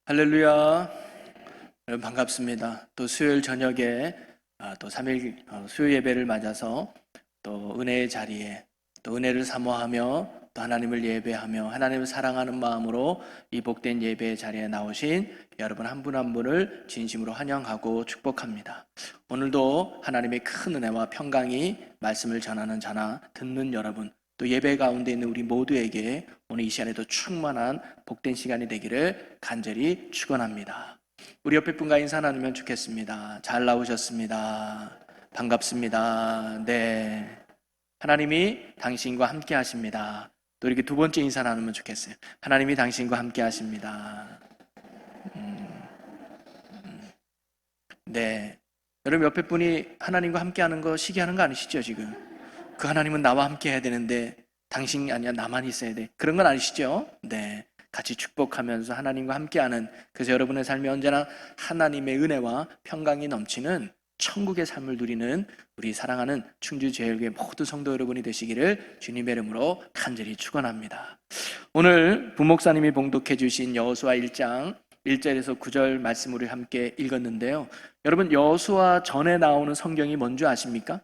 할렐루야. 여러분 반갑습니다. 또 수요일 저녁에 또 3일 수요 예배를 맞아서 또 은혜의 자리에 또 은혜를 사모하며 또 하나님을 예배하며 하나님을 사랑하는 마음으로 이 복된 예배의 자리에 나오신 여러분 한 분 한 분을 진심으로 환영하고 축복합니다. 오늘도 하나님의 큰 은혜와 평강이 말씀을 전하는 자나 듣는 여러분, 또 예배 가운데 있는 우리 모두에게 오늘 이 시간에도 충만한 복된 시간이 되기를 간절히 축원합니다. 우리 옆에 분과 인사 나누면 좋겠습니다. 잘 나오셨습니다. 반갑습니다. 네, 하나님이 당신과 함께 하십니다. 또 이렇게 두 번째 인사 나누면 좋겠어요. 하나님이 당신과 함께 하십니다. 네, 여러분 옆에 분이 하나님과 함께 하는 거 시기하는 거 아니시죠 지금? 그 하나님은 나와 함께 해야 되는데 당신이 아니야 나만 있어야 돼, 그런 건 아니시죠? 네, 같이 축복하면서 하나님과 함께하는, 그래서 여러분의 삶이 언제나 하나님의 은혜와 평강이 넘치는 천국의 삶을 누리는 우리 사랑하는 충주제일교회 모든 성도 여러분이 되시기를 주님의 이름으로 간절히 축원합니다. 오늘 부목사님이 봉독해 주신 여호수아 1장 1절에서 9절 말씀을 함께 읽었는데요, 여러분 여호수아 전에 나오는 성경이 뭔지 아십니까?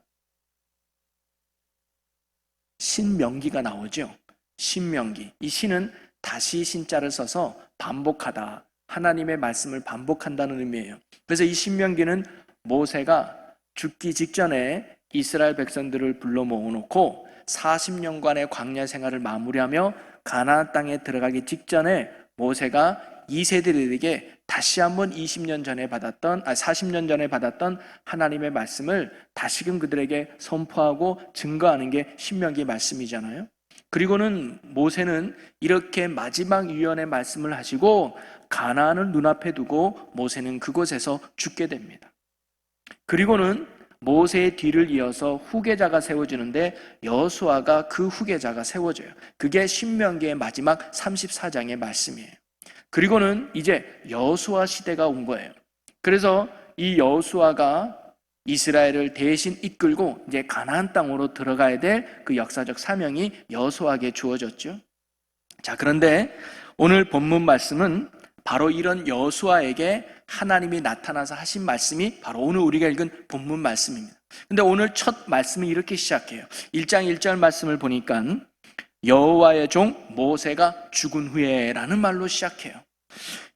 신명기가 나오죠. 신명기. 이 신은 다시 신자를 써서 반복하다, 하나님의 말씀을 반복한다는 의미예요. 그래서 이 신명기는 모세가 죽기 직전에 이스라엘 백성들을 불러 모아놓고 40년간의 광야 생활을 마무리하며 가나안 땅에 들어가기 직전에 모세가 2세들에게 다시 한번 40년 전에 받았던 하나님의 말씀을 다시금 그들에게 선포하고 증거하는 게 신명기 말씀이잖아요. 그리고는 모세는 이렇게 마지막 유언의 말씀을 하시고 가나안을 눈앞에 두고 모세는 그곳에서 죽게 됩니다. 그리고는 모세의 뒤를 이어서 후계자가 세워지는데 여호수아가 그 후계자가 세워져요. 그게 신명기의 마지막 34장의 말씀이에요. 그리고는 이제 여호수아 시대가 온 거예요. 그래서 이 여호수아가 이스라엘을 대신 이끌고 이제 가나안 땅으로 들어가야 될 그 역사적 사명이 여호수아에게 주어졌죠. 자, 그런데 오늘 본문 말씀은 바로 이런 여호수아에게 하나님이 나타나서 하신 말씀이 바로 오늘 우리가 읽은 본문 말씀입니다. 근데 오늘 첫 말씀이 이렇게 시작해요. 1장 1절 말씀을 보니까 여호와의 종 모세가 죽은 후에 라는 말로 시작해요.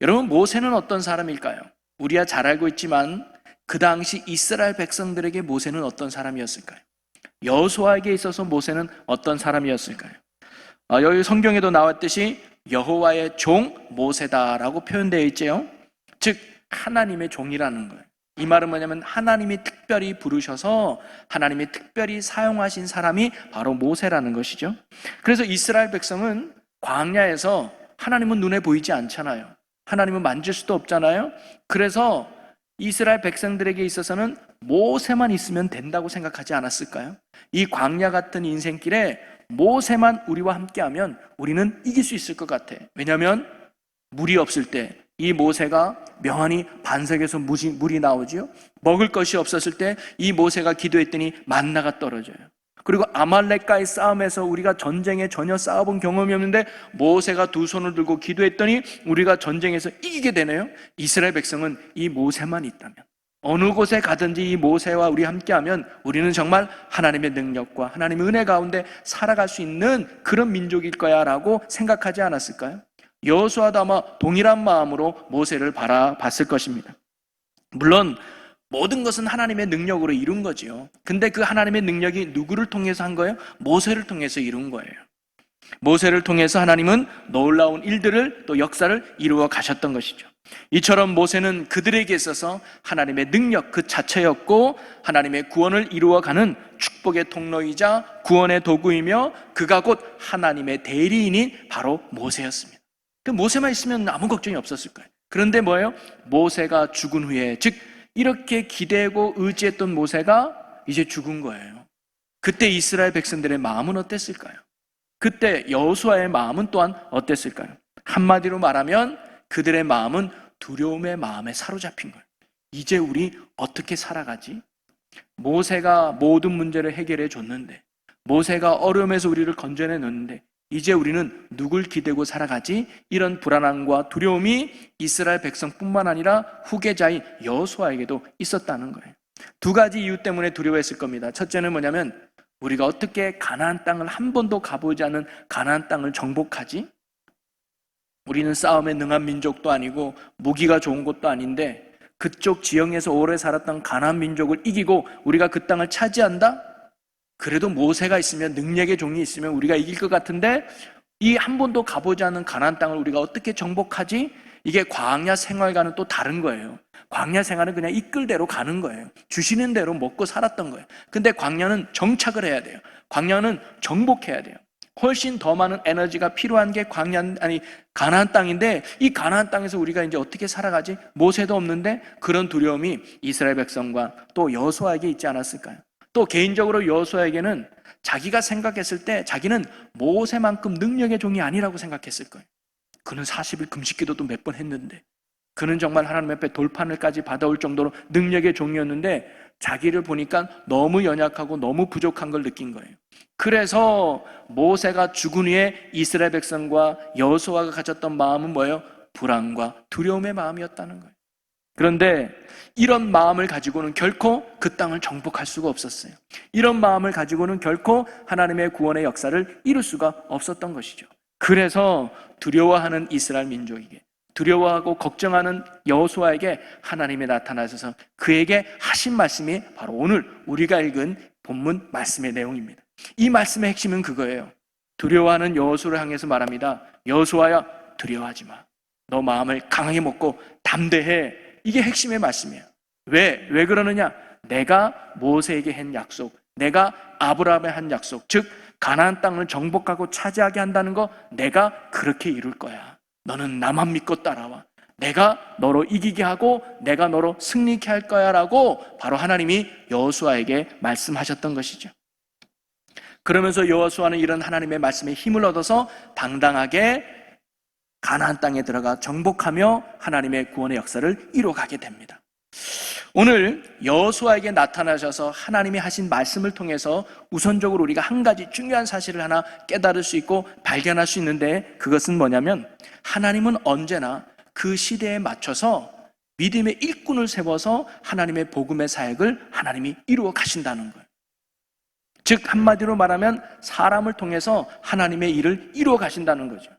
여러분, 모세는 어떤 사람일까요? 우리야 잘 알고 있지만 그 당시 이스라엘 백성들에게 모세는 어떤 사람이었을까요? 여호수아에게 있어서 모세는 어떤 사람이었을까요? 여기 성경에도 나왔듯이 여호와의 종 모세다라고 표현되어 있죠. 즉 하나님의 종이라는 거예요. 이 말은 뭐냐면 하나님이 특별히 부르셔서 하나님이 특별히 사용하신 사람이 바로 모세라는 것이죠. 그래서 이스라엘 백성은 광야에서 하나님은 눈에 보이지 않잖아요. 하나님은 만질 수도 없잖아요. 그래서 이스라엘 백성들에게 있어서는 모세만 있으면 된다고 생각하지 않았을까요? 이 광야 같은 인생길에 모세만 우리와 함께하면 우리는 이길 수 있을 것 같아. 왜냐하면 물이 없을 때 이 모세가 명하니 반석에서 물이 나오지요. 먹을 것이 없었을 때 이 모세가 기도했더니 만나가 떨어져요. 그리고 아말렉과의 싸움에서 우리가 전쟁에 전혀 싸워본 경험이 없는데 모세가 두 손을 들고 기도했더니 우리가 전쟁에서 이기게 되네요. 이스라엘 백성은 이 모세만 있다면, 어느 곳에 가든지 이 모세와 우리 함께하면 우리는 정말 하나님의 능력과 하나님의 은혜 가운데 살아갈 수 있는 그런 민족일 거야 라고 생각하지 않았을까요? 여호수아도 아마 동일한 마음으로 모세를 바라봤을 것입니다. 물론 모든 것은 하나님의 능력으로 이룬 거지요. 근데 그 하나님의 능력이 누구를 통해서 한 거예요? 모세를 통해서 이룬 거예요. 모세를 통해서 하나님은 놀라운 일들을, 또 역사를 이루어 가셨던 것이죠. 이처럼 모세는 그들에게 있어서 하나님의 능력 그 자체였고 하나님의 구원을 이루어가는 축복의 통로이자 구원의 도구이며 그가 곧 하나님의 대리인이 바로 모세였습니다. 그 모세만 있으면 아무 걱정이 없었을 거예요. 그런데 뭐예요? 모세가 죽은 후에, 즉 이렇게 기대고 의지했던 모세가 이제 죽은 거예요. 그때 이스라엘 백성들의 마음은 어땠을까요? 그때 여호수아의 마음은 또한 어땠을까요? 한마디로 말하면 그들의 마음은 두려움의 마음에 사로잡힌 거예요. 이제 우리 어떻게 살아가지? 모세가 모든 문제를 해결해 줬는데, 모세가 어려움에서 우리를 건져내 놨는데 이제 우리는 누굴 기대고 살아가지? 이런 불안함과 두려움이 이스라엘 백성뿐만 아니라 후계자인 여호수아에게도 있었다는 거예요. 두 가지 이유 때문에 두려워했을 겁니다. 첫째는 뭐냐면 우리가 어떻게 가나안 땅을 한 번도 가보지 않은 가나안 땅을 정복하지? 우리는 싸움에 능한 민족도 아니고 무기가 좋은 것도 아닌데 그쪽 지형에서 오래 살았던 가나안 민족을 이기고 우리가 그 땅을 차지한다? 그래도 모세가 있으면, 능력의 종이 있으면 우리가 이길 것 같은데 이 한 번도 가보지 않은 가나안 땅을 우리가 어떻게 정복하지? 이게 광야 생활과는 또 다른 거예요. 광야 생활은 그냥 이끌 대로 가는 거예요. 주시는 대로 먹고 살았던 거예요. 근데 광야는 정착을 해야 돼요. 광야는 정복해야 돼요. 훨씬 더 많은 에너지가 필요한 게 가나안 땅인데 이 가나안 땅에서 우리가 이제 어떻게 살아가지? 모세도 없는데 그런 두려움이 이스라엘 백성과 또 여호수아에게 있지 않았을까요? 또 개인적으로 여호수아에게는 자기가 생각했을 때 자기는 모세만큼 능력의 종이 아니라고 생각했을 거예요. 그는 40일 금식기도도 몇 번 했는데 그는 정말 하나님 앞에 돌판을까지 받아올 정도로 능력의 종이었는데 자기를 보니까 너무 연약하고 너무 부족한 걸 느낀 거예요. 그래서 모세가 죽은 후에 이스라엘 백성과 여호수아가 가졌던 마음은 뭐예요? 불안과 두려움의 마음이었다는 거예요. 그런데 이런 마음을 가지고는 결코 그 땅을 정복할 수가 없었어요. 이런 마음을 가지고는 결코 하나님의 구원의 역사를 이룰 수가 없었던 것이죠. 그래서 두려워하는 이스라엘 민족에게, 두려워하고 걱정하는 여호수아에게 하나님이 나타나셔서 그에게 하신 말씀이 바로 오늘 우리가 읽은 본문 말씀의 내용입니다. 이 말씀의 핵심은 그거예요. 두려워하는 여호수아를 향해서 말합니다. 여호수아야, 두려워하지 마. 너 마음을 강하게 먹고 담대해. 이게 핵심의 말씀이에요. 왜 그러느냐? 내가 모세에게 한 약속, 내가 아브라함에 한 약속, 즉 가나안 땅을 정복하고 차지하게 한다는 거 내가 그렇게 이룰 거야. 너는 나만 믿고 따라와. 내가 너로 이기게 하고 내가 너로 승리케 할 거야 라고 바로 하나님이 여호수아에게 말씀하셨던 것이죠. 그러면서 여호수아는 이런 하나님의 말씀에 힘을 얻어서 당당하게 가나안 땅에 들어가 정복하며 하나님의 구원의 역사를 이루어가게 됩니다. 오늘 여호수아에게 나타나셔서 하나님이 하신 말씀을 통해서 우선적으로 우리가 한 가지 중요한 사실을 하나 깨달을 수 있고 발견할 수 있는데 그것은 뭐냐면 하나님은 언제나 그 시대에 맞춰서 믿음의 일꾼을 세워서 하나님의 복음의 사역을 하나님이 이루어 가신다는 거예요. 즉 한마디로 말하면 사람을 통해서 하나님의 일을 이루어 가신다는 거죠.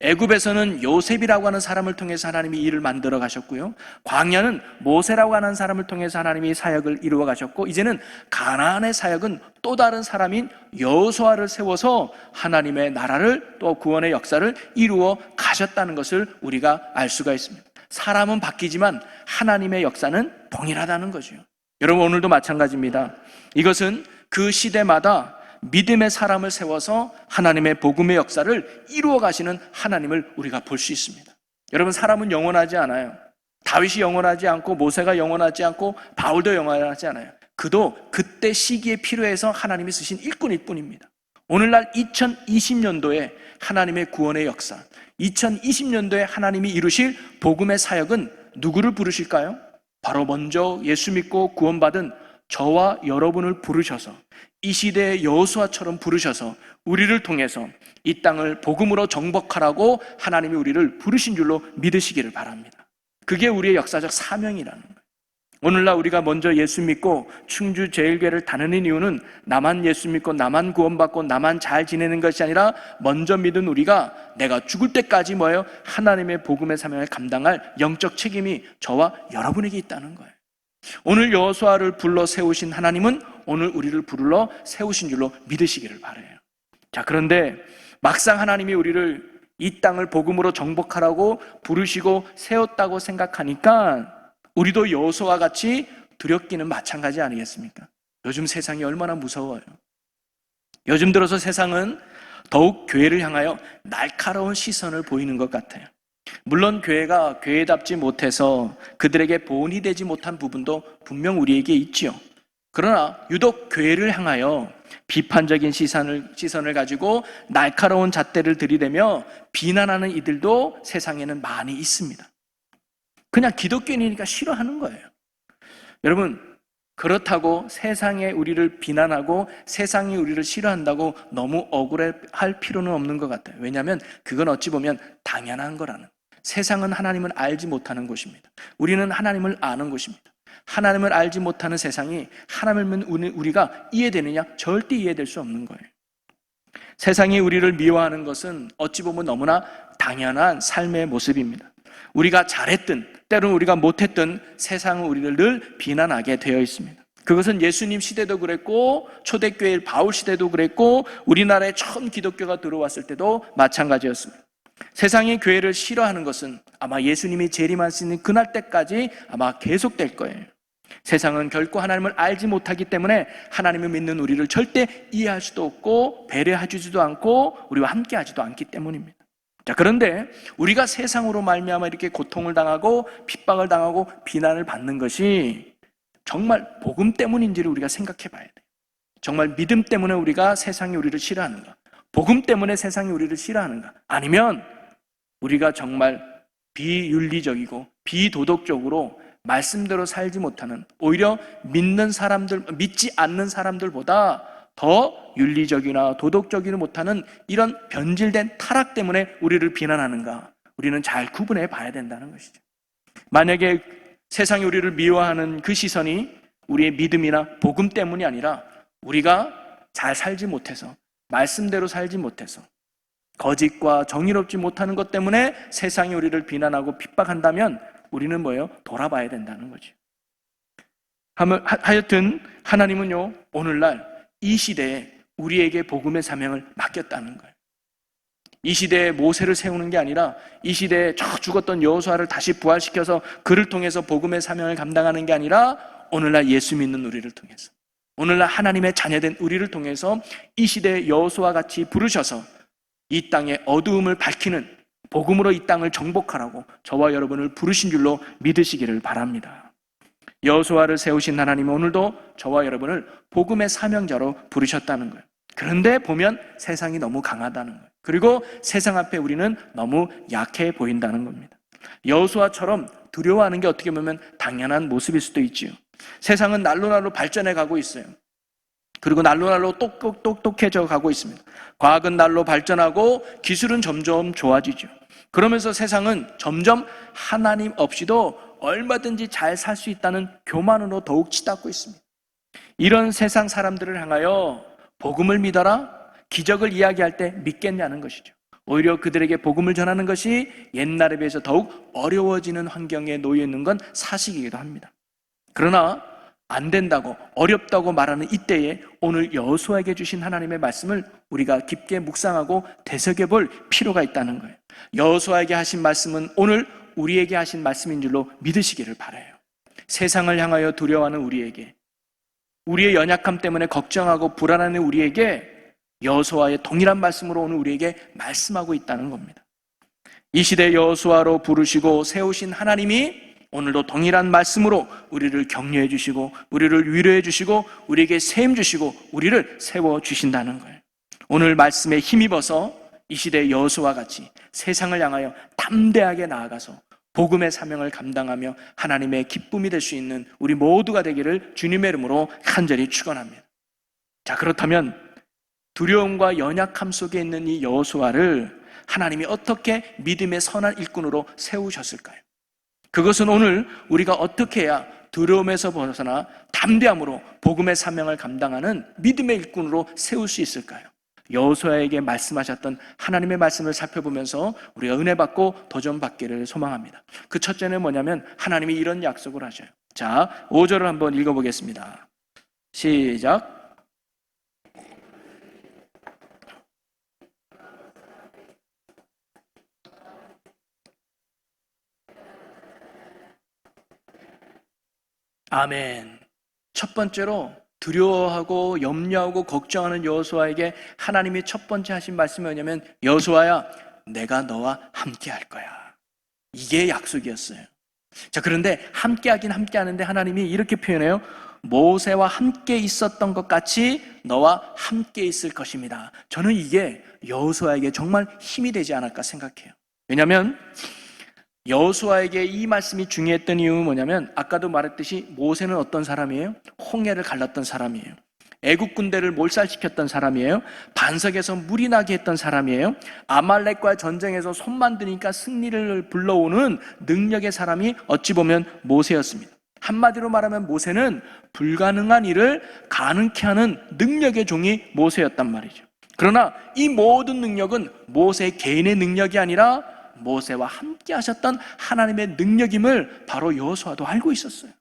애굽에서는 요셉이라고 하는 사람을 통해서 하나님이 일을 만들어 가셨고요. 광야는 모세라고 하는 사람을 통해서 하나님이 사역을 이루어 가셨고 이제는 가나안의 사역은 또 다른 사람인 여호수아를 세워서 하나님의 나라를 또 구원의 역사를 이루어 가셨다는 것을 우리가 알 수가 있습니다. 사람은 바뀌지만 하나님의 역사는 동일하다는 거죠. 여러분 오늘도 마찬가지입니다. 이것은 그 시대마다 믿음의 사람을 세워서 하나님의 복음의 역사를 이루어 가시는 하나님을 우리가 볼 수 있습니다. 여러분 사람은 영원하지 않아요. 다윗이 영원하지 않고 모세가 영원하지 않고 바울도 영원하지 않아요. 그도 그때 시기에 필요해서 하나님이 쓰신 일꾼일 뿐입니다. 오늘날 2020년도에 하나님의 구원의 역사, 2020년도에 하나님이 이루실 복음의 사역은 누구를 부르실까요? 바로 먼저 예수 믿고 구원받은 저와 여러분을 부르셔서 이 시대의 여호수아처럼 부르셔서 우리를 통해서 이 땅을 복음으로 정복하라고 하나님이 우리를 부르신 줄로 믿으시기를 바랍니다. 그게 우리의 역사적 사명이라는 거예요. 오늘날 우리가 먼저 예수 믿고 충주 제일교회를 다니는 이유는 나만 예수 믿고 나만 구원받고 나만 잘 지내는 것이 아니라 먼저 믿은 우리가 내가 죽을 때까지 뭐예요? 하나님의 복음의 사명을 감당할 영적 책임이 저와 여러분에게 있다는 거예요. 오늘 여호수아를 불러 세우신 하나님은 오늘 우리를 불러 세우신 줄로 믿으시기를 바라요. 자, 그런데 막상 하나님이 우리를 이 땅을 복음으로 정복하라고 부르시고 세웠다고 생각하니까 우리도 여호수아와 같이 두렵기는 마찬가지 아니겠습니까? 요즘 세상이 얼마나 무서워요. 요즘 들어서 세상은 더욱 교회를 향하여 날카로운 시선을 보이는 것 같아요. 물론 교회가 교회답지 못해서 그들에게 보온이 되지 못한 부분도 분명 우리에게 있지요. 그러나 유독 교회를 향하여 비판적인 시선을 가지고 날카로운 잣대를 들이대며 비난하는 이들도 세상에는 많이 있습니다. 그냥 기독교인이니까 싫어하는 거예요. 여러분, 그렇다고 세상에 우리를 비난하고 세상이 우리를 싫어한다고 너무 억울해할 필요는 없는 것 같아요. 왜냐하면 그건 어찌 보면 당연한 거라는. 세상은 하나님을 알지 못하는 곳입니다. 우리는 하나님을 아는 곳입니다. 하나님을 알지 못하는 세상이 하나님을 우리가 이해되느냐? 절대 이해될 수 없는 거예요. 세상이 우리를 미워하는 것은 어찌 보면 너무나 당연한 삶의 모습입니다. 우리가 잘했든 때로는 우리가 못했든 세상은 우리를 늘 비난하게 되어 있습니다. 그것은 예수님 시대도 그랬고 초대교회 바울 시대도 그랬고 우리나라에 처음 기독교가 들어왔을 때도 마찬가지였습니다. 세상이 교회를 싫어하는 것은 아마 예수님이 재림하시는 그날 때까지 아마 계속될 거예요. 세상은 결코 하나님을 알지 못하기 때문에 하나님을 믿는 우리를 절대 이해할 수도 없고 배려해주지도 않고 우리와 함께하지도 않기 때문입니다. 자, 그런데 우리가 세상으로 말미암아 이렇게 고통을 당하고 핍박을 당하고 비난을 받는 것이 정말 복음 때문인지를 우리가 생각해 봐야 돼요. 정말 믿음 때문에 우리가 세상이 우리를 싫어하는가? 복음 때문에 세상이 우리를 싫어하는가? 아니면 우리가 정말 비윤리적이고 비도덕적으로 말씀대로 살지 못하는, 오히려 믿지 않는 사람들보다 더 윤리적이나 도덕적이지 못하는 이런 변질된 타락 때문에 우리를 비난하는가? 우리는 잘 구분해 봐야 된다는 것이죠. 만약에 세상이 우리를 미워하는 그 시선이 우리의 믿음이나 복음 때문이 아니라 우리가 잘 살지 못해서, 말씀대로 살지 못해서, 거짓과 정의롭지 못하는 것 때문에 세상이 우리를 비난하고 핍박한다면 우리는 뭐예요? 돌아봐야 된다는 거죠. 하여튼 하나님은요, 오늘날 이 시대에 우리에게 복음의 사명을 맡겼다는 거예요. 이 시대에 모세를 세우는 게 아니라 이 시대에 죽었던 여호수아를 다시 부활시켜서 그를 통해서 복음의 사명을 감당하는 게 아니라 오늘날 예수 믿는 우리를 통해서, 오늘날 하나님의 자녀된 우리를 통해서 이 시대의 여호수아와 같이 부르셔서 이 땅의 어두움을 밝히는 복음으로 이 땅을 정복하라고 저와 여러분을 부르신 줄로 믿으시기를 바랍니다. 여호수아를 세우신 하나님은 오늘도 저와 여러분을 복음의 사명자로 부르셨다는 거예요. 그런데 보면 세상이 너무 강하다는 거예요. 그리고 세상 앞에 우리는 너무 약해 보인다는 겁니다. 여호수아처럼 두려워하는 게 어떻게 보면 당연한 모습일 수도 있지요. 세상은 날로 발전해 가고 있어요. 그리고 날로 똑똑해져 가고 있습니다. 과학은 날로 발전하고 기술은 점점 좋아지죠. 그러면서 세상은 점점 하나님 없이도 얼마든지 잘 살 수 있다는 교만으로 더욱 치닫고 있습니다. 이런 세상 사람들을 향하여 복음을 믿어라, 기적을 이야기할 때 믿겠냐는 것이죠. 오히려 그들에게 복음을 전하는 것이 옛날에 비해서 더욱 어려워지는 환경에 놓여 있는 건 사실이기도 합니다. 그러나 안 된다고, 어렵다고 말하는 이때에 오늘 여호수아에게 주신 하나님의 말씀을 우리가 깊게 묵상하고 되새겨볼 필요가 있다는 거예요. 여호수아에게 하신 말씀은 오늘 우리에게 하신 말씀인 줄로 믿으시기를 바라요. 세상을 향하여 두려워하는 우리에게, 우리의 연약함 때문에 걱정하고 불안하는 우리에게 여호수아의 동일한 말씀으로 오늘 우리에게 말씀하고 있다는 겁니다. 이 시대 여호수아로 부르시고 세우신 하나님이 오늘도 동일한 말씀으로 우리를 격려해 주시고 우리를 위로해 주시고 우리에게 세임 주시고 우리를 세워 주신다는 거예요. 오늘 말씀에 힘입어서 이 시대 여호수아와 같이 세상을 향하여 담대하게 나아가서 복음의 사명을 감당하며 하나님의 기쁨이 될 수 있는 우리 모두가 되기를 주님의 이름으로 간절히 축원합니다. 자, 그렇다면 두려움과 연약함 속에 있는 이 여호수아를 하나님이 어떻게 믿음의 선한 일꾼으로 세우셨을까요? 그것은 오늘 우리가 어떻게 해야 두려움에서 벗어나 담대함으로 복음의 사명을 감당하는 믿음의 일꾼으로 세울 수 있을까요? 여호수아에게 말씀하셨던 하나님의 말씀을 살펴보면서 우리가 은혜 받고 도전 받기를 소망합니다. 그 첫째는 뭐냐면 하나님이 이런 약속을 하셔요. 자, 5절을 한번 읽어보겠습니다. 시작. 아멘. 첫 번째로 두려워하고 염려하고 걱정하는 여호수아에게 하나님이 첫 번째 하신 말씀이 뭐냐면 여호수아야, 내가 너와 함께 할 거야. 이게 약속이었어요. 자, 그런데 함께하긴 함께하는데 하나님이 이렇게 표현해요. 모세와 함께 있었던 것 같이 너와 함께 있을 것입니다. 저는 이게 여호수아에게 정말 힘이 되지 않을까 생각해요. 왜냐하면 여호수아에게 이 말씀이 중요했던 이유는 뭐냐면 아까도 말했듯이 모세는 어떤 사람이에요? 홍해를 갈랐던 사람이에요. 애국 군대를 몰살시켰던 사람이에요. 반석에서 물이 나게 했던 사람이에요. 아말렉과 전쟁에서 손만 드니까 승리를 불러오는 능력의 사람이 어찌 보면 모세였습니다. 한마디로 말하면 모세는 불가능한 일을 가능케 하는 능력의 종이 모세였단 말이죠. 그러나 이 모든 능력은 모세 개인의 능력이 아니라 모세와 함께 하셨던 하나님의 능력임을 바로 여호수아도 알고 있었어요.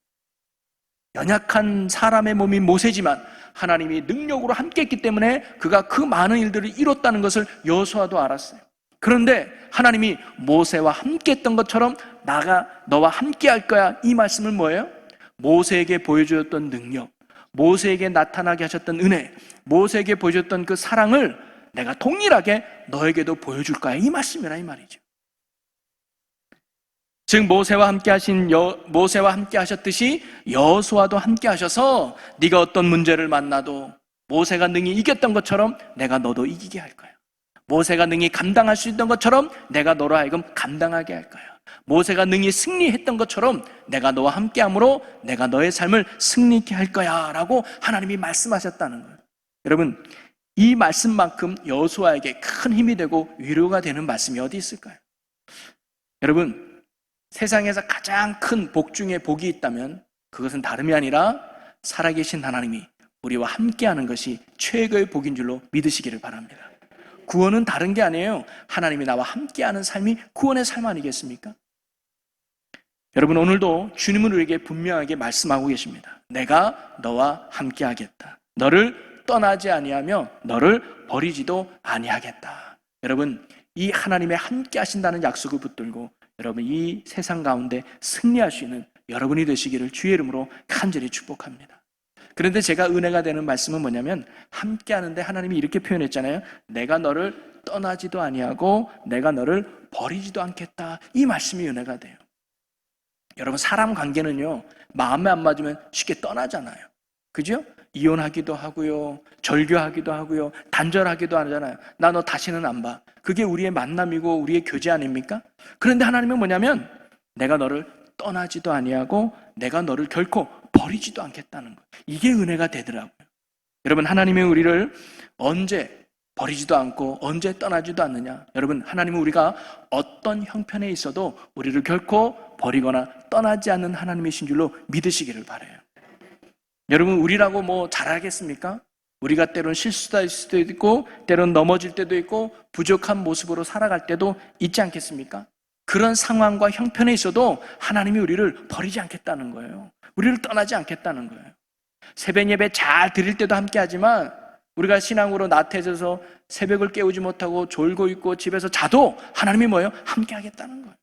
연약한 사람의 몸인 모세지만 하나님이 능력으로 함께 했기 때문에 그가 그 많은 일들을 이뤘다는 것을 여호수아도 알았어요. 그런데 하나님이 모세와 함께 했던 것처럼 나가 너와 함께 할 거야, 이 말씀은 뭐예요? 모세에게 보여주었던 능력, 모세에게 나타나게 하셨던 은혜, 모세에게 보여줬던 그 사랑을 내가 동일하게 너에게도 보여줄 거야, 이 말씀이라 이 말이죠. 즉 모세와 함께 하셨듯이 여호수아도 함께 하셔서 네가 어떤 문제를 만나도 모세가 능히 이겼던 것처럼 내가 너도 이기게 할 거야. 모세가 능히 감당할 수 있던 것처럼 내가 너로 하여금 감당하게 할 거야. 모세가 능히 승리했던 것처럼 내가 너와 함께함으로 내가 너의 삶을 승리케 할 거야 라고 하나님이 말씀하셨다는 거예요. 여러분, 이 말씀만큼 여호수아에게 큰 힘이 되고 위로가 되는 말씀이 어디 있을까요? 여러분, 세상에서 가장 큰 복 중에 복이 있다면 그것은 다름이 아니라 살아계신 하나님이 우리와 함께하는 것이 최고의 복인 줄로 믿으시기를 바랍니다. 구원은 다른 게 아니에요. 하나님이 나와 함께하는 삶이 구원의 삶 아니겠습니까? 여러분, 오늘도 주님은 우리에게 분명하게 말씀하고 계십니다. 내가 너와 함께하겠다. 너를 떠나지 아니하며 너를 버리지도 아니하겠다. 여러분, 이 하나님의 함께 하신다는 약속을 붙들고 여러분 이 세상 가운데 승리할 수 있는 여러분이 되시기를 주의 이름으로 간절히 축복합니다. 그런데 제가 은혜가 되는 말씀은 뭐냐면 함께 하는데 하나님이 이렇게 표현했잖아요. 내가 너를 떠나지도 아니하고 내가 너를 버리지도 않겠다. 이 말씀이 은혜가 돼요. 여러분, 사람 관계는요, 마음에 안 맞으면 쉽게 떠나잖아요. 그죠? 이혼하기도 하고요, 절교하기도 하고요, 단절하기도 하잖아요. 나 너 다시는 안 봐. 그게 우리의 만남이고 우리의 교제 아닙니까? 그런데 하나님은 뭐냐면 내가 너를 떠나지도 아니하고 내가 너를 결코 버리지도 않겠다는 거예요. 이게 은혜가 되더라고요. 여러분, 하나님이 우리를 언제 버리지도 않고 언제 떠나지도 않느냐? 여러분, 하나님은 우리가 어떤 형편에 있어도 우리를 결코 버리거나 떠나지 않는 하나님이신 줄로 믿으시기를 바라요. 여러분, 우리라고 뭐 잘하겠습니까? 우리가 때론 실수할 수도 있고 때론 넘어질 때도 있고 부족한 모습으로 살아갈 때도 있지 않겠습니까? 그런 상황과 형편에 있어도 하나님이 우리를 버리지 않겠다는 거예요. 우리를 떠나지 않겠다는 거예요. 새벽 예배 잘 드릴 때도 함께 하지만 우리가 신앙으로 나태해져서 새벽을 깨우지 못하고 졸고 있고 집에서 자도 하나님이 뭐예요? 함께 하겠다는 거예요.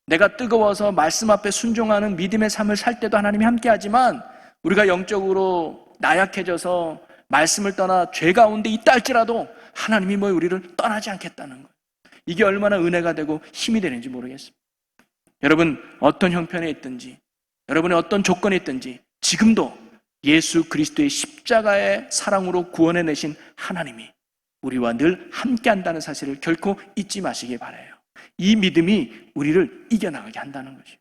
내가 뜨거워서 말씀 앞에 순종하는 믿음의 삶을 살 때도 하나님이 함께 하지만 우리가 영적으로 나약해져서 말씀을 떠나 죄 가운데 있다 할지라도 하나님이 뭐 우리를 떠나지 않겠다는 거예요. 이게 얼마나 은혜가 되고 힘이 되는지 모르겠습니다. 여러분, 어떤 형편에 있든지 여러분의 어떤 조건에 있든지 지금도 예수 그리스도의 십자가의 사랑으로 구원해내신 하나님이 우리와 늘 함께한다는 사실을 결코 잊지 마시기 바라요. 이 믿음이 우리를 이겨나가게 한다는 것이죠.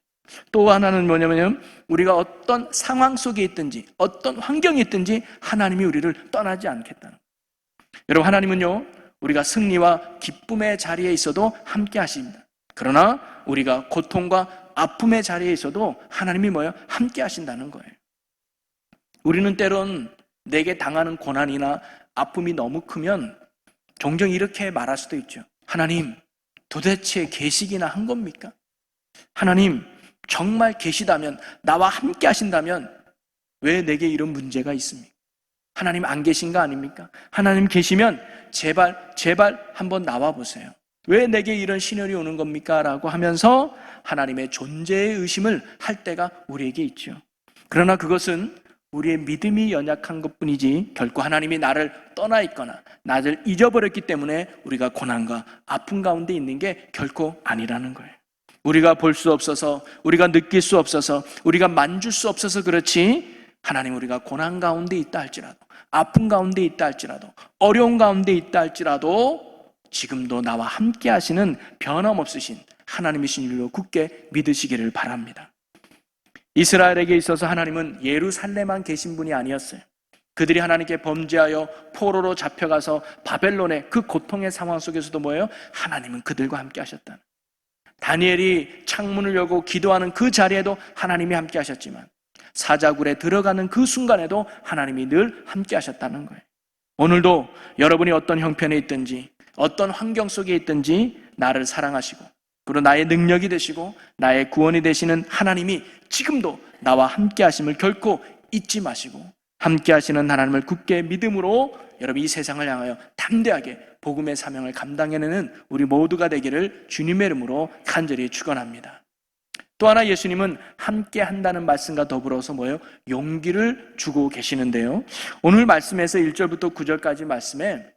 또 하나는 뭐냐면 우리가 어떤 상황 속에 있든지 어떤 환경에 있든지 하나님이 우리를 떠나지 않겠다는 거예요. 여러분, 하나님은요 우리가 승리와 기쁨의 자리에 있어도 함께 하십니다. 그러나 우리가 고통과 아픔의 자리에 있어도 하나님이 뭐예요? 함께 하신다는 거예요. 우리는 때론 내게 당하는 고난이나 아픔이 너무 크면 종종 이렇게 말할 수도 있죠. 하나님, 도대체 계시기나 한 겁니까? 하나님, 정말 계시다면, 나와 함께 하신다면 왜 내게 이런 문제가 있습니까? 하나님 안 계신 거 아닙니까? 하나님 계시면 제발 한번 나와 보세요. 왜 내게 이런 시련이 오는 겁니까? 라고 하면서 하나님의 존재의 의심을 할 때가 우리에게 있죠. 그러나 그것은 우리의 믿음이 연약한 것뿐이지 결코 하나님이 나를 떠나 있거나 나를 잊어버렸기 때문에 우리가 고난과 아픔 가운데 있는 게 결코 아니라는 거예요. 우리가 볼 수 없어서, 우리가 느낄 수 없어서, 우리가 만질 수 없어서 그렇지, 하나님 우리가 고난 가운데 있다 할지라도, 아픔 가운데 있다 할지라도, 어려운 가운데 있다 할지라도 지금도 나와 함께 하시는 변함없으신 하나님이신 줄로 굳게 믿으시기를 바랍니다. 이스라엘에게 있어서 하나님은 예루살렘만 계신 분이 아니었어요. 그들이 하나님께 범죄하여 포로로 잡혀가서 바벨론의 그 고통의 상황 속에서도 뭐예요? 하나님은 그들과 함께 하셨다. 다니엘이 창문을 열고 기도하는 그 자리에도 하나님이 함께 하셨지만 사자굴에 들어가는 그 순간에도 하나님이 늘 함께 하셨다는 거예요. 오늘도 여러분이 어떤 형편에 있든지 어떤 환경 속에 있든지 나를 사랑하시고 그리고 나의 능력이 되시고 나의 구원이 되시는 하나님이 지금도 나와 함께 하심을 결코 잊지 마시고 함께 하시는 하나님을 굳게 믿음으로 여러분 이 세상을 향하여 담대하게 복음의 사명을 감당해내는 우리 모두가 되기를 주님의 이름으로 간절히 축원합니다. 또 하나 예수님은 함께 한다는 말씀과 더불어서 뭐예요? 용기를 주고 계시는데요. 오늘 말씀에서 1절부터 9절까지 말씀에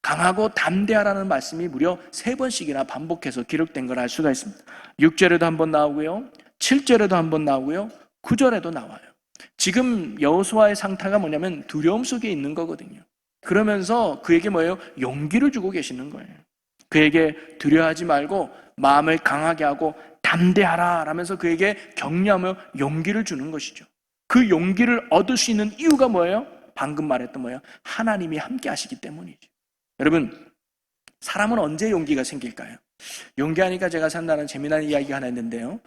강하고 담대하라는 말씀이 무려 3번씩이나 반복해서 기록된 걸 알 수가 있습니다. 6절에도 한번 나오고요, 7절에도 한번 나오고요, 9절에도 나와요. 지금 여호수아의 상태가 뭐냐면 두려움 속에 있는 거거든요. 그러면서 그에게 뭐예요? 용기를 주고 계시는 거예요. 그에게 두려워하지 말고 마음을 강하게 하고 담대하라 라면서 그에게 격려하며 용기를 주는 것이죠. 그 용기를 얻을 수 있는 이유가 뭐예요? 방금 말했던 뭐예요? 하나님이 함께 하시기 때문이죠. 여러분, 사람은 언제 용기가 생길까요? 용기하니까 제가 산다는 재미난 이야기가 하나 있는데요.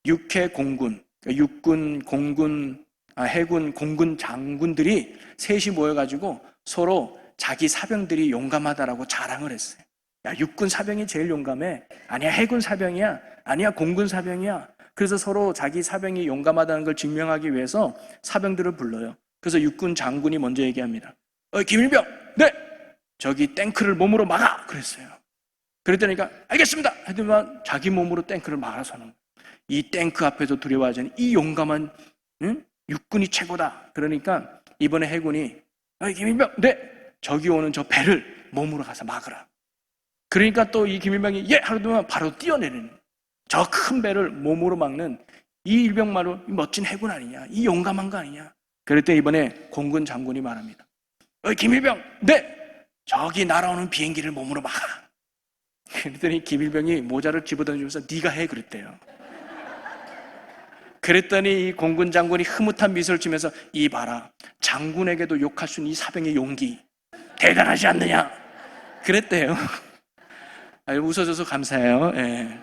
육해 공군, 육군, 공군, 해군, 공군 장군들이 셋이 모여가지고 서로 자기 사병들이 용감하다라고 자랑을 했어요. 야, 육군 사병이 제일 용감해. 아니야, 해군 사병이야. 아니야, 공군 사병이야. 그래서 서로 자기 사병이 용감하다는 걸 증명하기 위해서 사병들을 불러요. 그래서 육군 장군이 먼저 얘기합니다. 김일병, 네! 저기 탱크를 몸으로 막아! 그랬어요. 그랬더니까 알겠습니다! 하더만 자기 몸으로 탱크를 막아서는 거예요. 이 탱크 앞에서 두려워하지 않는 이 용감한 육군이 최고다. 그러니까 이번에 해군이 김일병, 네! 저기 오는 저 배를 몸으로 가서 막으라. 그러니까 또 이 김일병이 예! 하더만 바로 뛰어내리는 저 큰 배를 몸으로 막는 이 일병만으로 멋진 해군 아니냐? 이 용감한 거 아니냐? 그랬더니 이번에 공군 장군이 말합니다. 김일병, 네! 저기 날아오는 비행기를 몸으로 막아. 그랬더니 김일병이 모자를 집어던지면서 네가 해 그랬대요. 그랬더니 이 공군 장군이 흐뭇한 미소를 지면서 이 봐라, 장군에게도 욕할 수 있는 이 사병의 용기 대단하지 않느냐 그랬대요. 웃어줘서 감사해요. 예.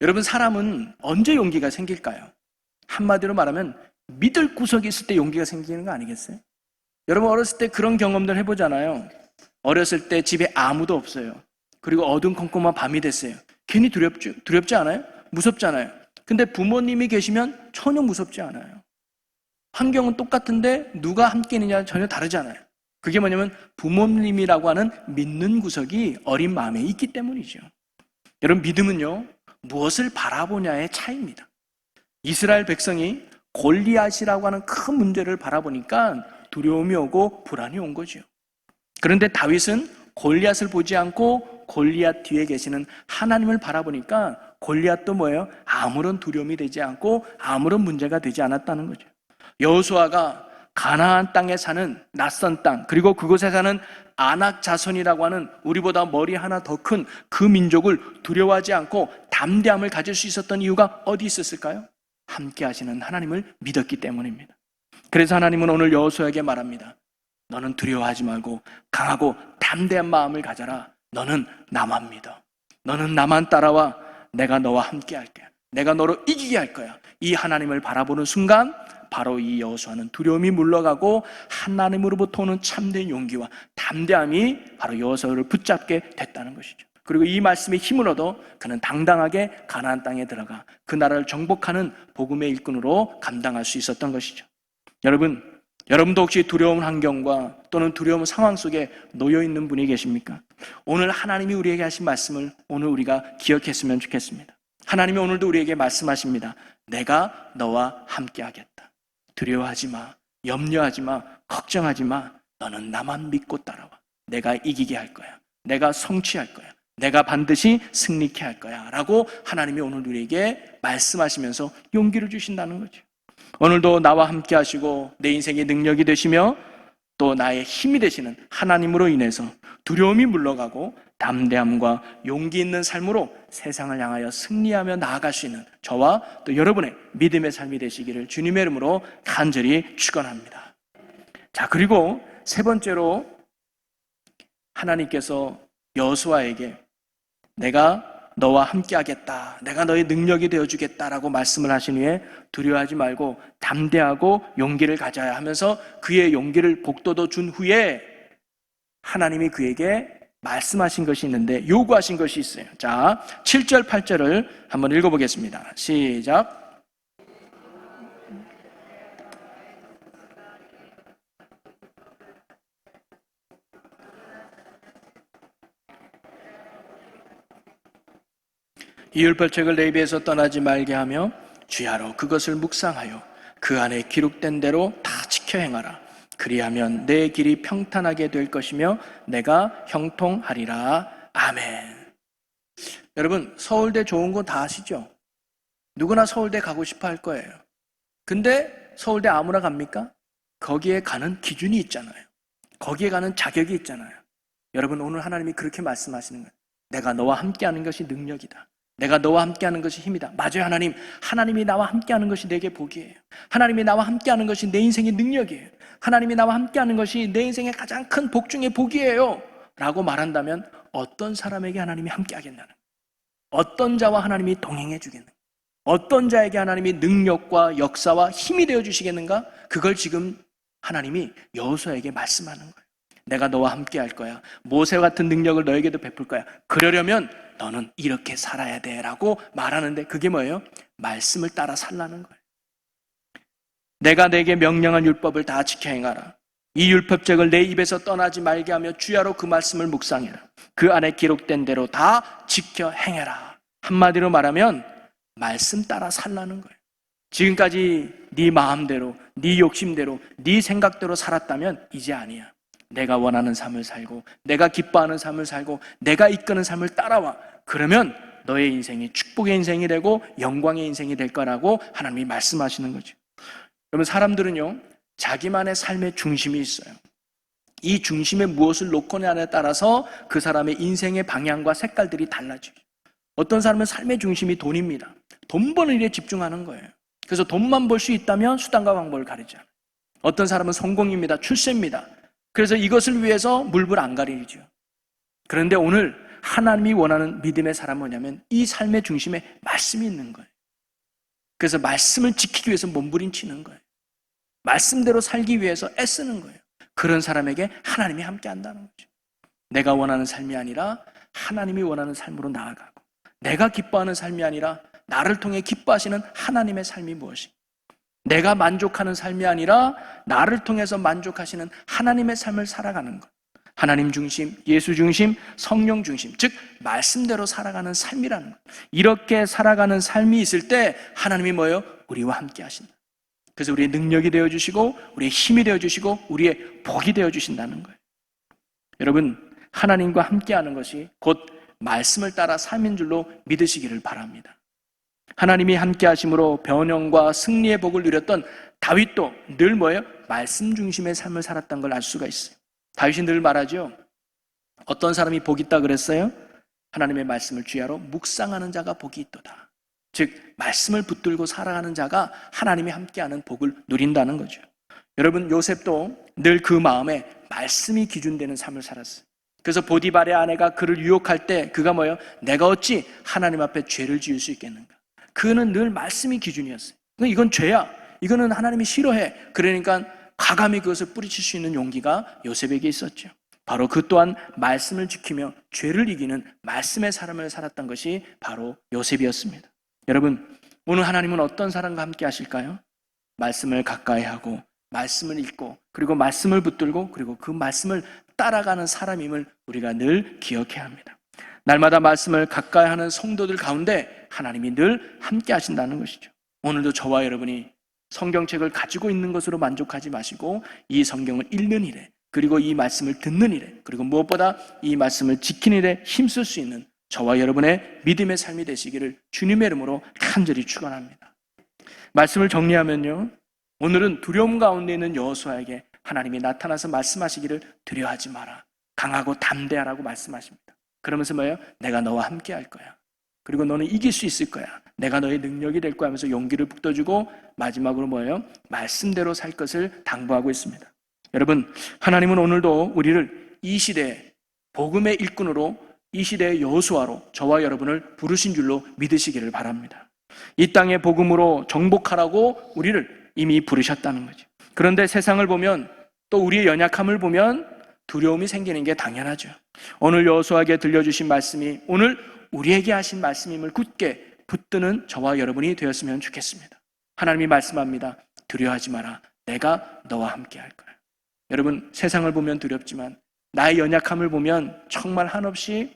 여러분, 사람은 언제 용기가 생길까요? 한마디로 말하면 믿을 구석이 있을 때 용기가 생기는 거 아니겠어요? 여러분, 어렸을 때 그런 경험들 해보잖아요. 어렸을 때 집에 아무도 없어요. 그리고 어둠컴컴한 밤이 됐어요. 괜히 두렵지 않아요? 무섭잖아요. 근데 부모님이 계시면 전혀 무섭지 않아요. 환경은 똑같은데 누가 함께 있느냐 전혀 다르지 않아요. 그게 뭐냐면 부모님이라고 하는 믿는 구석이 어린 마음에 있기 때문이죠. 여러분, 믿음은요, 무엇을 바라보냐의 차이입니다. 이스라엘 백성이 골리앗이라고 하는 큰 문제를 바라보니까 두려움이 오고 불안이 온 거죠. 그런데 다윗은 골리앗을 보지 않고 골리앗 뒤에 계시는 하나님을 바라보니까 골리앗도 뭐예요? 아무런 두려움이 되지 않고 아무런 문제가 되지 않았다는 거죠. 여호수아가 가나안 땅에 사는 낯선 땅, 그리고 그곳에 사는 아낙 자손이라고 하는 우리보다 머리 하나 더 큰 그 민족을 두려워하지 않고 담대함을 가질 수 있었던 이유가 어디 있었을까요? 함께 하시는 하나님을 믿었기 때문입니다. 그래서 하나님은 오늘 여호수아에게 말합니다. 너는 두려워하지 말고 강하고 담대한 마음을 가져라. 너는 나만 믿어. 너는 나만 따라와. 내가 너와 함께 할 거야. 내가 너로 이기게 할 거야. 이 하나님을 바라보는 순간 바로 이 여호수아는 두려움이 물러가고 하나님으로부터 오는 참된 용기와 담대함이 바로 여호수아를 붙잡게 됐다는 것이죠. 그리고 이 말씀의 힘을 얻어 그는 당당하게 가나안 땅에 들어가 그 나라를 정복하는 복음의 일꾼으로 감당할 수 있었던 것이죠. 여러분도 혹시 두려운 환경과 또는 두려운 상황 속에 놓여 있는 분이 계십니까? 오늘 하나님이 우리에게 하신 말씀을 오늘 우리가 기억했으면 좋겠습니다. 하나님이 오늘도 우리에게 말씀하십니다. 내가 너와 함께 하겠다. 두려워하지 마. 염려하지 마. 걱정하지 마. 너는 나만 믿고 따라와. 내가 이기게 할 거야. 내가 성취할 거야. 내가 반드시 승리케 할 거야 라고 하나님이 오늘 우리에게 말씀하시면서 용기를 주신다는 거죠. 오늘도 나와 함께 하시고 내 인생의 능력이 되시며 또 나의 힘이 되시는 하나님으로 인해서 두려움이 물러가고 담대함과 용기 있는 삶으로 세상을 향하여 승리하며 나아갈 수 있는 저와 또 여러분의 믿음의 삶이 되시기를 주님의 이름으로 간절히 축원합니다. 자, 그리고 세 번째로 하나님께서 여호수아에게 내가 너와 함께 하겠다, 내가 너의 능력이 되어주겠다라고 말씀을 하신 후에 두려워하지 말고 담대하고 용기를 가져야 하면서 그의 용기를 복돋워 준 후에 하나님이 그에게 말씀하신 것이 있는데 요구하신 것이 있어요. 자, 7절 8절을 한번 읽어보겠습니다. 시작. '이 율법책을 내 입에서 떠나지 말게 하며 주야로 그것을 묵상하여 그 안에 기록된 대로 다 지켜 행하라. 그리하면 내 길이 평탄하게 될 것이며 내가 형통하리라.' 아멘. 여러분, 서울대 좋은 거 다 아시죠? 누구나 서울대 가고 싶어 할 거예요. 근데 서울대 아무나 갑니까? 거기에 가는 기준이 있잖아요. 거기에 가는 자격이 있잖아요. 여러분, 오늘 하나님이 그렇게 말씀하시는 거예요. 내가 너와 함께하는 것이 능력이다. 내가 너와 함께하는 것이 힘이다. 맞아요, 하나님. 하나님이 나와 함께하는 것이 내게 복이에요. 하나님이 나와 함께하는 것이 내 인생의 능력이에요. 하나님이 나와 함께하는 것이 내 인생의 가장 큰 복 중의 복이에요 라고 말한다면 어떤 사람에게 하나님이 함께하겠나는, 어떤 자와 하나님이 동행해 주겠는가, 어떤 자에게 하나님이 능력과 역사와 힘이 되어 주시겠는가? 그걸 지금 하나님이 여호수아에게 말씀하는 거예요. 내가 너와 함께 할 거야. 모세 같은 능력을 너에게도 베풀 거야. 그러려면 너는 이렇게 살아야 돼 라고 말하는데 그게 뭐예요? 말씀을 따라 살라는 거예요. 내가 내게 명령한 율법을 다 지켜 행하라. 이 율법책을 내 입에서 떠나지 말게 하며 주야로 그 말씀을 묵상해라. 그 안에 기록된 대로 다 지켜 행해라. 한마디로 말하면 말씀 따라 살라는 거예요. 지금까지 네 마음대로, 네 욕심대로, 네 생각대로 살았다면 이제 아니야. 내가 원하는 삶을 살고, 내가 기뻐하는 삶을 살고, 내가 이끄는 삶을 따라와. 그러면 너의 인생이 축복의 인생이 되고 영광의 인생이 될 거라고 하나님이 말씀하시는 거죠. 여러분, 사람들은요, 자기만의 삶의 중심이 있어요. 이 중심에 무엇을 놓고냐에 따라서 그 사람의 인생의 방향과 색깔들이 달라져요. 어떤 사람은 삶의 중심이 돈입니다. 돈 버는 일에 집중하는 거예요. 그래서 돈만 벌 수 있다면 수단과 방법을 가리지 않아요. 어떤 사람은 성공입니다. 출세입니다. 그래서 이것을 위해서 물불 안 가리죠. 그런데 오늘 하나님이 원하는 믿음의 사람은 뭐냐면 이 삶의 중심에 말씀이 있는 거예요. 그래서 말씀을 지키기 위해서 몸부림치는 거예요. 말씀대로 살기 위해서 애쓰는 거예요. 그런 사람에게 하나님이 함께 한다는 거죠. 내가 원하는 삶이 아니라 하나님이 원하는 삶으로 나아가고, 내가 기뻐하는 삶이 아니라 나를 통해 기뻐하시는 하나님의 삶이 무엇인가, 내가 만족하는 삶이 아니라 나를 통해서 만족하시는 하나님의 삶을 살아가는 것. 하나님 중심, 예수 중심, 성령 중심, 즉 말씀대로 살아가는 삶이라는 것. 이렇게 살아가는 삶이 있을 때 하나님이 뭐예요? 우리와 함께 하신다. 그래서 우리의 능력이 되어주시고 우리의 힘이 되어주시고 우리의 복이 되어주신다는 거예요. 여러분, 하나님과 함께하는 것이 곧 말씀을 따라 삶인 줄로 믿으시기를 바랍니다. 하나님이 함께 하심으로 변형과 승리의 복을 누렸던 다윗도 늘 뭐예요? 말씀 중심의 삶을 살았던 걸 알 수가 있어요. 다윗이 늘 말하죠. 어떤 사람이 복이 있다 그랬어요? 하나님의 말씀을 주야로 묵상하는 자가 복이 있도다. 즉 말씀을 붙들고 살아가는 자가 하나님이 함께하는 복을 누린다는 거죠. 여러분, 요셉도 늘 그 마음에 말씀이 기준되는 삶을 살았어요. 그래서 보디발의 아내가 그를 유혹할 때 그가 뭐예요? 내가 어찌 하나님 앞에 죄를 지을 수 있겠는가? 그는 늘 말씀이 기준이었어요. 이건 죄야. 이거는 하나님이 싫어해. 그러니까 과감히 그것을 뿌리칠 수 있는 용기가 요셉에게 있었죠. 바로 그 또한 말씀을 지키며 죄를 이기는 말씀의 삶을 살았던 것이 바로 요셉이었습니다. 여러분, 오늘 하나님은 어떤 사람과 함께 하실까요? 말씀을 가까이 하고 말씀을 읽고 그리고 말씀을 붙들고 그리고 그 말씀을 따라가는 사람임을 우리가 늘 기억해야 합니다. 날마다 말씀을 가까이 하는 성도들 가운데 하나님이 늘 함께 하신다는 것이죠. 오늘도 저와 여러분이 성경책을 가지고 있는 것으로 만족하지 마시고 이 성경을 읽는 일에, 그리고 이 말씀을 듣는 일에, 그리고 무엇보다 이 말씀을 지키는 일에 힘쓸 수 있는 저와 여러분의 믿음의 삶이 되시기를 주님의 이름으로 간절히 축원합니다. 말씀을 정리하면요, 오늘은 두려움 가운데 있는 여호수아에게 하나님이 나타나서 말씀하시기를 두려워하지 마라. 강하고 담대하라고 말씀하십니다. 그러면서 뭐예요? 내가 너와 함께 할 거야. 그리고 너는 이길 수 있을 거야. 내가 너의 능력이 될 거야 하면서 용기를 북돋주고 마지막으로 뭐예요? 말씀대로 살 것을 당부하고 있습니다. 여러분, 하나님은 오늘도 우리를 이 시대에 복음의 일꾼으로, 이 시대의 여호수아로 저와 여러분을 부르신 줄로 믿으시기를 바랍니다. 이 땅의 복음으로 정복하라고 우리를 이미 부르셨다는 거죠. 그런데 세상을 보면, 또 우리의 연약함을 보면 두려움이 생기는 게 당연하죠. 오늘 여호수아에게 들려주신 말씀이 오늘 우리에게 하신 말씀임을 굳게 붙드는 저와 여러분이 되었으면 좋겠습니다. 하나님이 말씀합니다. 두려워하지 마라. 내가 너와 함께 할 거야. 여러분, 세상을 보면 두렵지만 나의 연약함을 보면 정말 한없이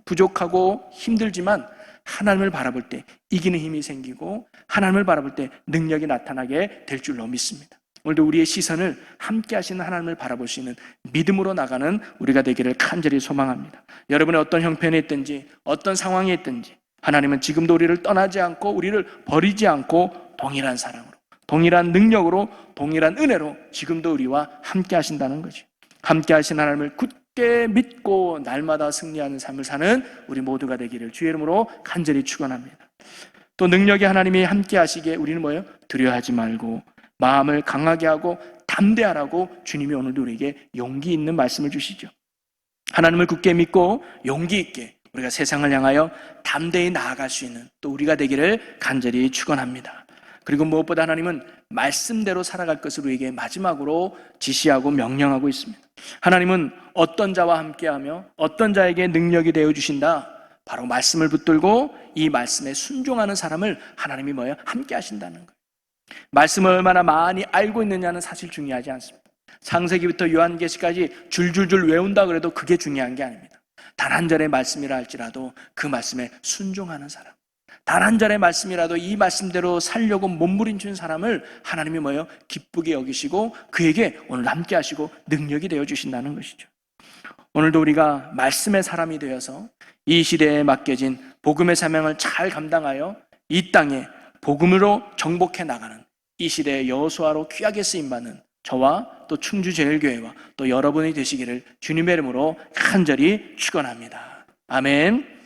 부족하고 힘들지만 하나님을 바라볼 때 이기는 힘이 생기고 하나님을 바라볼 때 능력이 나타나게 될 줄로 믿습니다. 오늘도 우리의 시선을 함께 하시는 하나님을 바라볼 수 있는 믿음으로 나가는 우리가 되기를 간절히 소망합니다. 여러분의 어떤 형편에 있든지 어떤 상황에 있든지 하나님은 지금도 우리를 떠나지 않고 우리를 버리지 않고 동일한 사랑으로, 동일한 능력으로, 동일한 은혜로 지금도 우리와 함께 하신다는 거죠. 함께 하신 하나님을 굳게 믿고 날마다 승리하는 삶을 사는 우리 모두가 되기를 주의 이름으로 간절히 축원합니다. 또 능력의 하나님이 함께 하시기에 우리는 뭐예요? 두려워하지 말고 마음을 강하게 하고 담대하라고 주님이 오늘도 우리에게 용기 있는 말씀을 주시죠. 하나님을 굳게 믿고 용기 있게 우리가 세상을 향하여 담대히 나아갈 수 있는 또 우리가 되기를 간절히 축원합니다. 그리고 무엇보다 하나님은 말씀대로 살아갈 것을 우리에게 마지막으로 지시하고 명령하고 있습니다. 하나님은 어떤 자와 함께하며 어떤 자에게 능력이 되어주신다? 바로 말씀을 붙들고 이 말씀에 순종하는 사람을 하나님이 뭐예요? 함께 하신다는 거예요. 말씀을 얼마나 많이 알고 있느냐는 사실 중요하지 않습니다. 창세기부터 요한계시까지 줄줄줄 외운다 그래도 그게 중요한 게 아닙니다. 단 한 절의 말씀이라 할지라도 그 말씀에 순종하는 사람, 단 한 절의 말씀이라도 이 말씀대로 살려고 몸부림치는 사람을 하나님이 뭐예요? 기쁘게 여기시고 그에게 오늘 함께 하시고 능력이 되어주신다는 것이죠. 오늘도 우리가 말씀의 사람이 되어서 이 시대에 맡겨진 복음의 사명을 잘 감당하여 이 땅에 복음으로 정복해 나가는 이 시대의 여호수아로 귀하게 쓰임받는 저와 또 충주제일교회와 또 여러분이 되시기를 주님의 이름으로 간절히 축원합니다. 아멘.